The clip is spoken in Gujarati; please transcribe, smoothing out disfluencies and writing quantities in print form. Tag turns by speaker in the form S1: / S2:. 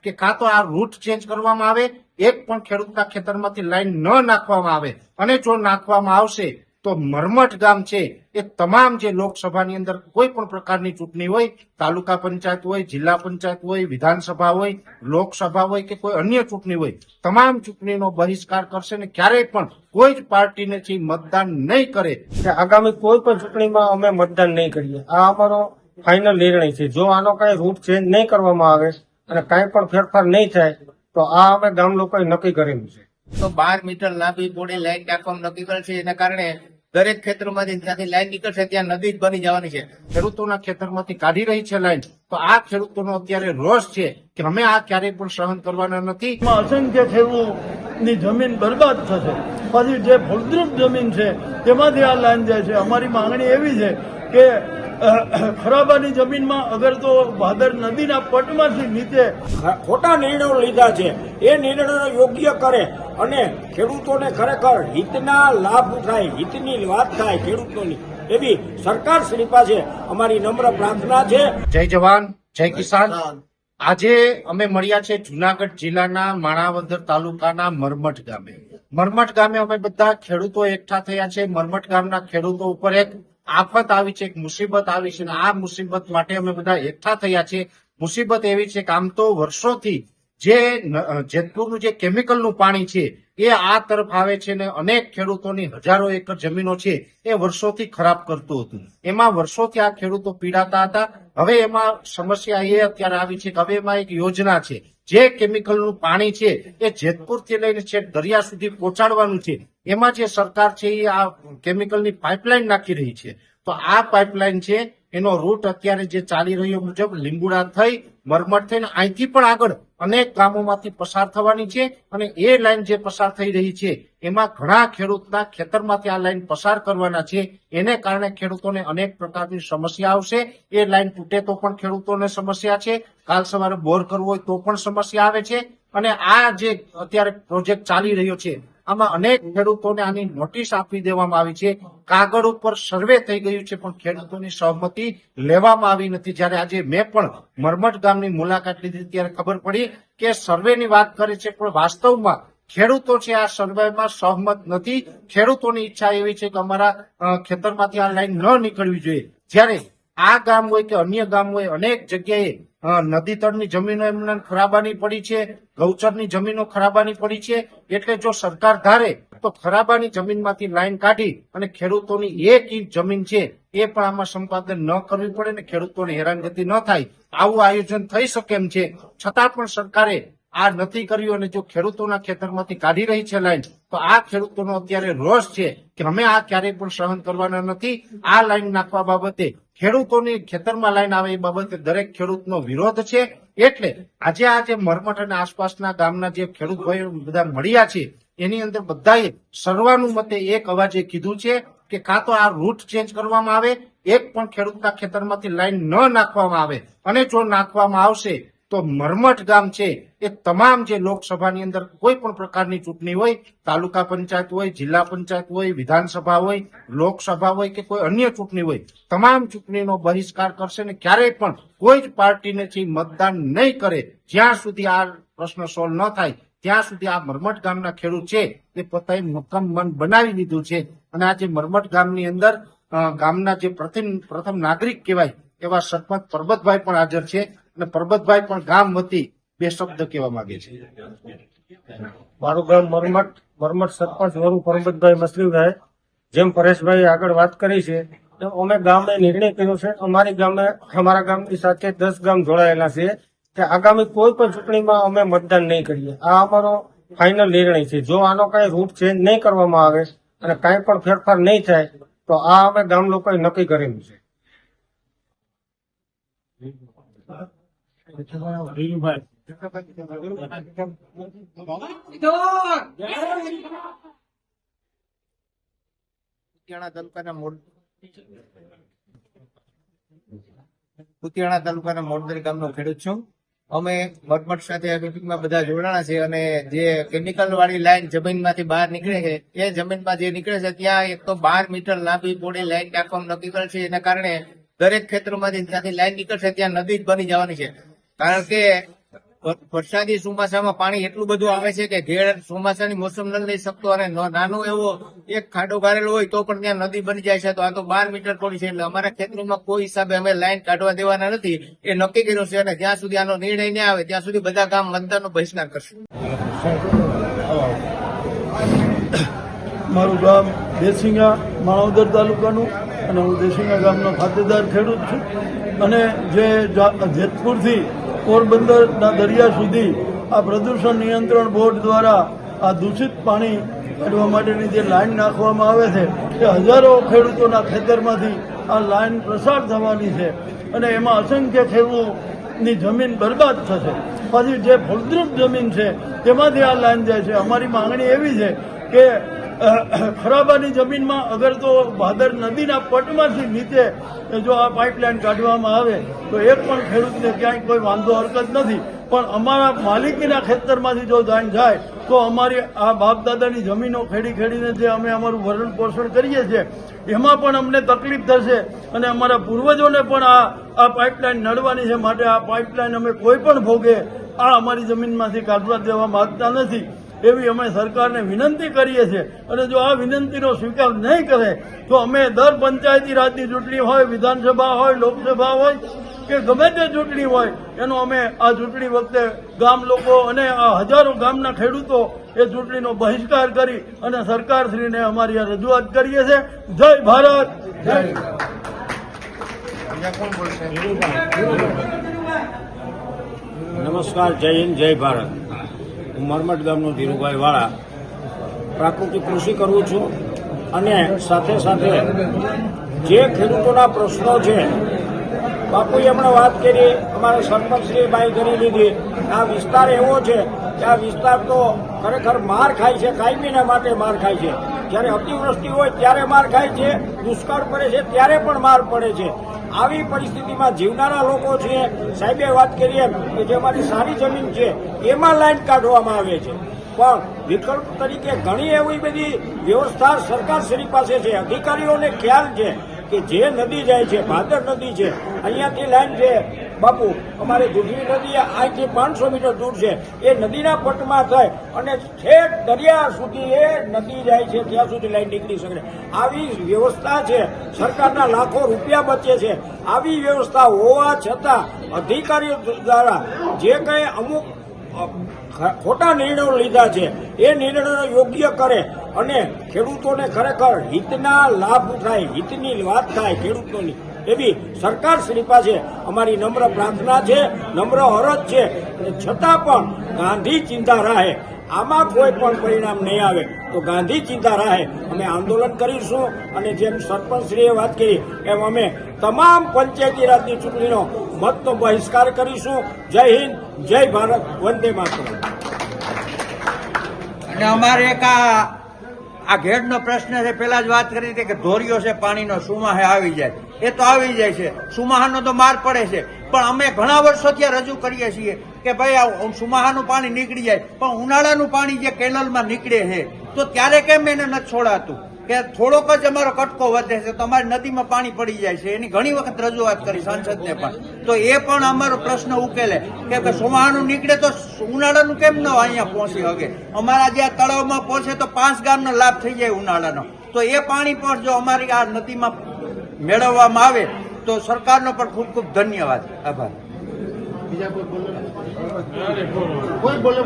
S1: કે કાં તો આ રૂટ ચેન્જ કરવામાં આવે, એક પણ ખેડૂતના ખેતરમાંથી લાઈન ન નાખવામાં આવે, અને જો નાખવામાં આવશે તો મરમઠ ગામ છે એ તમામ જે લોકસભાની અંદર કોઈ પણ પ્રકારની ચૂંટણી હોય, તાલુકા પંચાયત હોય, જિલ્લા પંચાયત હોય, વિધાનસભા હોય, લોકસભા હોય કે કોઈ અન્ય ચૂંટણી હોય, તમામ ચૂંટણીનો બહિષ્કાર કરશે ને ક્યારેય પણ કોઈ જ પાર્ટીને મતદાન નહીં કરે.
S2: આગામી કોઈ પણ ચૂંટણીમાં અમે મતદાન નહીં કરીએ, આ અમારો ફાઇનલ નિર્ણય છે. જો આનો કઈ રૂટ ચેન્જ નહીં કરવામાં આવે અને કઈ પણ ફેરફાર નહીં થાય તો આ અમે ગામ લોકોએ નક્કી કરેલું છે.
S3: તો 12 મીટર લાંબી બોડી લાઈન નાખવાનું નક્કી કરેલ છે. એના કારણે દરેક ખેતરમાંથી જ્યાંથી લાઈન નીકળશે ત્યાં નદી જ બની જવાની છે.
S1: ખેડૂતોના ખેતરમાંથી કાઢી રહી છે લાઈન. તો આ ખેડૂતોનો અત્યારે રોષ છે કે અમે આ ક્યારેય પણ સહન કરવાના નથી.
S4: અસંખ્ય ખેડૂતની જમીન બરબાદ થશે. પછી જે ફળદ્રુપ જમીન છે તેમાંથી આ લાઈન જાય છે. અમારી માંગણી એવી છે કે ખરાબાની જમીનમાં અગર તો ભાદર નદીના પટમાંથી નીચે
S5: ખોટા નિર્ણયો લીધા છે એ નિર્ણયો યોગ્ય કરે અને ખેડૂતોને ખરેખર હિતના લાભ થાય, હિતની વાત થાય ખેડૂતોની, એવી સરકાર શ્રી પાસે અમારી નમ્ર પ્રાર્થના છે.
S1: જય જવાન જય કિસાન. આજે અમે મળ્યા છે જુનાગઢ જિલ્લાના માણાવદર તાલુકાના મરમઠ ગામે. મરમઠ ગામે અમે બધા ખેડૂતો એકઠા થયા છે. મરમઠ ગામના ખેડૂતો ઉપર એક આફત આવી છે, એક મુસીબત આવી છે, અને આ મુસીબત માટે અમે બધા એકઠા થયા છે. મુસીબત એવી છે કે આમ તો વર્ષોથી જે જેતપુરનું જે કેમિકલનું પાણી છે એ આ તરફ આવે છે ને અનેક ખેડૂતોની હજારો એકર જમીનો છે એ વર્ષોથી ખરાબ કરતું હતું. એમાં વર્ષોથી આ ખેડૂતો પીડાતા હતા. હવે એમાં સમસ્યા એ અત્યારે આવી છે કે હવે એમાં એક યોજના છે, જે કેમિકલનું પાણી છે એ જેતપુરથી લઈને છેક દરિયા સુધી પહોંચાડવાનું છે. એમાં જે સરકાર છે એ આ કેમિકલની પાઇપલાઇન નાખી રહી છે. તો આ પાઇપલાઇન છે એનો રૂટ અત્યારે જે ચાલી રહ્યો મુજબ લીંબુડા થઈ મરમઠ થઈને અહીંથી પણ આગળ અનેક ગામોમાંથી પસાર થવાની છે. અને એ લાઈન જે પસાર થઈ રહી છે એમાં ઘણા ખેડૂતના ખેતરમાંથી આ લાઈન પસાર કરવાના છે. એને કારણે ખેડૂતોને અનેક પ્રકારની સમસ્યા આવશે. એ લાઈન તૂટે તો પણ ખેડૂતોને સમસ્યા છે, કાલ સવારે બોર કરવો હોય તો પણ સમસ્યા આવે છે. અને આ જે અત્યારે પ્રોજેક્ટ ચાલી રહ્યો છે આમાં અનેક ખેડૂતોને આની નોટિસ આપી દેવામાં આવી છે. કાગળ ઉપર સર્વે થઈ ગયું છે પણ ખેડૂતોની સહમતિ લેવામાં આવી નથી. જ્યારે આજે મેં પણ મરમઠ ગામની મુલાકાત લીધી ત્યારે ખબર પડી કે સર્વેની વાત કરે છે પણ વાસ્તવમાં ખેડૂતો છે આ સર્વેમાં સહમત નથી. ખેડૂતોની ઈચ્છા એવી છે કે અમારા ખેતરમાંથી આ લાઈન ન નીકળવી જોઈએ. જ્યારે આ ગામ હોય કે અન્ય ગામ હોય અનેક જગ્યાએ નદી તળની જમીનો એમને ખરાબાની પડી છે, ગૌચરની જમીનો ખરાબાની પડી છે. એટલે જો સરકાર ધારે તો ખરાબાની જમીનમાંથી લાઈન કાઢી અને ખેડૂતોની એક ઇંચ જમીન છે એ પણ આમાં સંપાદન ન કરવી પડે ને ખેડૂતોને હેરાનગતિ ન થાય, આવું આયોજન થઈ શકે એમ છે. છતાં પણ સરકારે આ નથી કર્યું અને જો ખેડૂતોના ખેતરમાંથી કાઢી રહી છે લાઈન, તો આ ખેડૂતોનો અત્યારે રોષ છે કે અમે આ ક્યારેય પણ સહન કરવાના નથી. આ લાઈન નાખવા બાબતે ખેડૂતોની ખેતરમાં લાઈન આવે એ બાબતે દરેક ખેડૂતનો વિરોધ છે. એટલે આજે આ જે મરમઠ અને આસપાસના ગામના જે ખેડૂત ભાઈઓ બધા મળ્યા છે એની અંદર બધાએ સર્વાનુમતે એક અવાજે કીધું છે કે કાં તો આ રૂટ ચેન્જ કરવામાં આવે, એક પણ ખેડૂતના ખેતરમાંથી લાઈન ન નાખવામાં આવે, અને જો નાખવામાં આવશે તો મરમઠ ગામ છે એ તમામ જે લોકસભાની અંદર કોઈ પણ પ્રકારની ચૂંટણી હોય, તાલુકા પંચાયત હોય, જિલ્લા પંચાયત હોય, વિધાનસભા હોય, લોકસભા હોય કે કોઈ અન્ય ચૂંટણી હોય, તમામ ચૂંટણીનો બહિષ્કાર કરશે ને ક્યારેય પણ કોઈ જ પાર્ટીને મતદાન નહીં કરે. જ્યાં સુધી આ પ્રશ્ન સોલ્વ ન થાય ત્યાં સુધી આ મરમઠ ગામના ખેડૂત છે એ પોતાએ મક્કમ મન બનાવી લીધું છે. અને આ જે મરમઠ ગામની અંદર ગામના જે પ્રથમ નાગરિક કહેવાય એવા સરપંચ પરબતભાઈ પણ હાજર છે અને પરબતભાઈ પણ ગામ વતી બે શબ્દ કહેવા માંગે છે.
S2: મારું ગામ મરમઠ સરપંચ વરુ પરબતભાઈ મસરીભાઈ. જેમ પરેશભાઈ આગળ વાત કરી છે તો અમે ગામે નિર્ણય કર્યો છે. અમારા ગામની સાથે 10 ગામ જોડાયેલા છે કે આગામી કોઈ પણ ચૂંટણીમાં અમે મતદાન નહીં કરીએ, આ અમારો ફાઇનલ નિર્ણય છે. જો આનો કઈ રૂટ ચેન્જ નહીં કરવામાં આવે અને કઈ પણ ફેરફાર નહીં થાય તો આ અમે ગામ લોકોએ નક્કી કરેલું છે.
S3: કુતિયાણા તાલુકાના મોરદરી ગામનો ખેડૂત છું. અમે મરમઠ સાથે આ મીટિંગમાં બધા જોડાણા છે. અને જે કેમિકલ વાળી લાઈન જમીનમાંથી બહાર નીકળે છે એ જમીનમાં જે નીકળે છે ત્યાં એક તો 12 મીટર લાંબી બોડી લાઈન નાખવાનું નક્કી કરેલ છે. એના કારણે દરેક ખેતરોમાંથી જ્યાંથી લાઈન નીકળશે ત્યાં નદી જ બની જવાની છે. કારણ કે વરસાદી ચોમાસામાં પાણી એટલું બધું આવે છે કે ઘેર ચોમાસાની મોસમ ન લઈ શકતો અને નાનો એવો એક ખાડો ગાળેલો હોય તો પણ ત્યાં નદી બની જાય છે. તો આ તો 12 મીટર પડી છે એટલે અમારા ખેતરોમાં કોઈ હિસાબે અમે લાઈન કાઢવા દેવાના નથી એ નક્કી કર્યું છે. અને જ્યાં સુધી આનો નિર્ણય નહીં આવે ત્યાં સુધી બધા ગામ મતદાનનો બહિષ્કાર કરશું.
S4: મારું ગામ દેસિંગા માણાવદર તાલુકાનું અને હું દેસિંગા ગામનો ખાતેદાર ખેડૂત છું. અને જે જેતપુરથી પોરબંદરના દરિયા સુધી આ પ્રદૂષણ નિયંત્રણ બોર્ડ દ્વારા આ દૂષિત પાણી કાઢવા માટેની જે લાઈન નાખવામાં આવે છે એ હજારો ખેડૂતોના ખેતરમાંથી આ લાઈન પ્રસાર થવાની છે અને એમાં અસંખ્ય ખેડૂતોની જમીન બરબાદ થશે. પછી જે ફળદ્રુપ જમીન છે તેમાંથી આ લાઈન જાય છે. અમારી માંગણી એવી છે કે ખરાબાની જમીનમાં અગર તો ભાદર નદીના પટમાંથી નીચે જો આ પાઇપલાઇન કાઢવામાં આવે તો એક પણ ખેડૂતને ક્યાંય કોઈ વાંધો હરકત નથી. પણ અમારા માલિકીના ખેતરમાંથી જો લાઈન જાય તો અમારી આ બાપ દાદાની જમીનો ખેડીને જે અમે અમારું ભરણ પોષણ કરીએ છીએ એમાં પણ અમને તકલીફ થશે અને અમારા પૂર્વજોને પણ આ પાઇપલાઇન નડવાની છે. માટે આ પાઇપલાઇન અમે કોઈ પણ ભોગે આ અમારી જમીનમાંથી કાઢવા દેવા માંગતા નથી એવી અમે સરકારને વિનંતી કરીએ છીએ. અને જો આ વિનંતીનો સ્વીકાર નહીં કરે તો અમે દર પંચાયતી રાજની ચૂંટણી હોય, વિધાનસભા હોય, લોકસભા હોય કે ગમે તે ચૂંટણી હોય એનો અમે આ ચૂંટણી વખતે ગામ લોકો અને આ હજારો ગામના ખેડૂતો એ ચૂંટણીનો બહિષ્કાર કરી અને સરકારશ્રીને અમારી આ રજૂઆત કરીએ છીએ. જય ભારત. જય
S5: નમસ્કાર, જય હિન્દ, જય ભારત. હું મરમટ ગામનો ધીરુભાઈ વાળા પ્રાકૃતિક કૃષિ કરું છું અને સાથે સાથે જે ખેડૂતોના પ્રશ્નો છે બાપુએ હમણાં વાત કરી, અમારા સરપંચશ્રીએ બાંયધરી લીધી. આ વિસ્તાર એવો છે કે આ વિસ્તાર તો ખરેખર માર ખાય છે, કાયમીના માટે માર ખાય છે. જ્યારે અતિવૃષ્ટિ હોય ત્યારે માર ખાય છે, દુષ્કાળ પડે છે ત્યારે પણ માર પડે છે. આવી પરિસ્થિતિમાં જીવનારા લોકો છે, સાહેબે વાત કરી એમ કે જે અમારી સારી જમીન છે એમાં લાઈન કાઢવામાં આવે છે. પણ વિકલ્પ તરીકે ઘણી એવી બધી વ્યવસ્થા સરકારશ્રી પાસે છે. અધિકારીઓને ખ્યાલ છે કે જે નદી જાય છે, ભાદર નદી છે, અહીંયાથી લાઈન છે બાપુ અમારે દૂધની નદી અહીંથી 500 મીટર દૂર છે. એ નદીના પટમાં થાય અને ઠેઠ દરિયા સુધી એ નદી જાય છે ત્યાં સુધી લાઈન નીકળી શકે. આવી વ્યવસ્થા છે, સરકારના લાખો રૂપિયા બચે છે. આવી વ્યવસ્થા હોવા છતાં અધિકારીઓ દ્વારા જે કંઈ અમુક ખોટા નિર્ણયો લીધા છે એ નિર્ણયો યોગ્ય કરે અને ખેડૂતોને ખરેખર હિતના લાભ થાય, હિતની વાત થાય ખેડૂતોની, એવી સરકારશ્રી પાસે અમારી નમ્ર પ્રાર્થના છે, નમ્ર અરજ છે. અને છતાં પણ ગાંધી ચિંતા રાહે આમાં કોઈ પણ પરિણામ નહીં આવે તો ગાંધી ચિંતા રાહે અમે આંદોલન કરીશું. અને જેમ સરપંચશ્રીએ વાત કરી એમ અમે તમામ પંચાયતી રાજની ચૂંટણીનો મતનો બહિષ્કાર કરીશું. જય હિન્દ, જય ભારત, વંદે માતરમ.
S6: અને અમારે એક આ ઘેડનો પ્રશ્ન છે, પેલા જ વાત કરી હતી કે ધોરીઓ છે પાણીનો સુમાહે આવી જાય, એ તો આવી જાય છે. સુમાહાનો તો માર પડે છે, પણ અમે ઘણા વર્ષોથી રજૂ કરીએ છીએ કે ભાઈ આ સુમાહાનું પાણી નીકળી જાય, પણ ઉનાળાનું પાણી જે કેનલમાં નીકળે છે તો ત્યારે કેમ એને નથી છોડાતું કે થોડોક જ અમારો કટકો વધે છે તો અમારી નદીમાં પાણી પડી જાય છે. એની ઘણી વખત રજૂઆત કરી સાંસદને પણ, તો એ પણ અમારો પ્રશ્ન ઉકેલે કે સોમાહાનું નીકળે તો ઉનાળાનું કેમ ન અહીંયા પહોંચી શકે. અમારા જે આ તળાવમાં પહોંચે તો 5 ગામનો લાભ થઈ જાય ઉનાળાનો. તો એ પાણી પણ જો અમારી આ નદીમાં મેળવવામાં આવે તો સરકારનો પણ ખૂબ ખૂબ ધન્યવાદ, આભાર.
S1: બીજા કોઈ બોલે?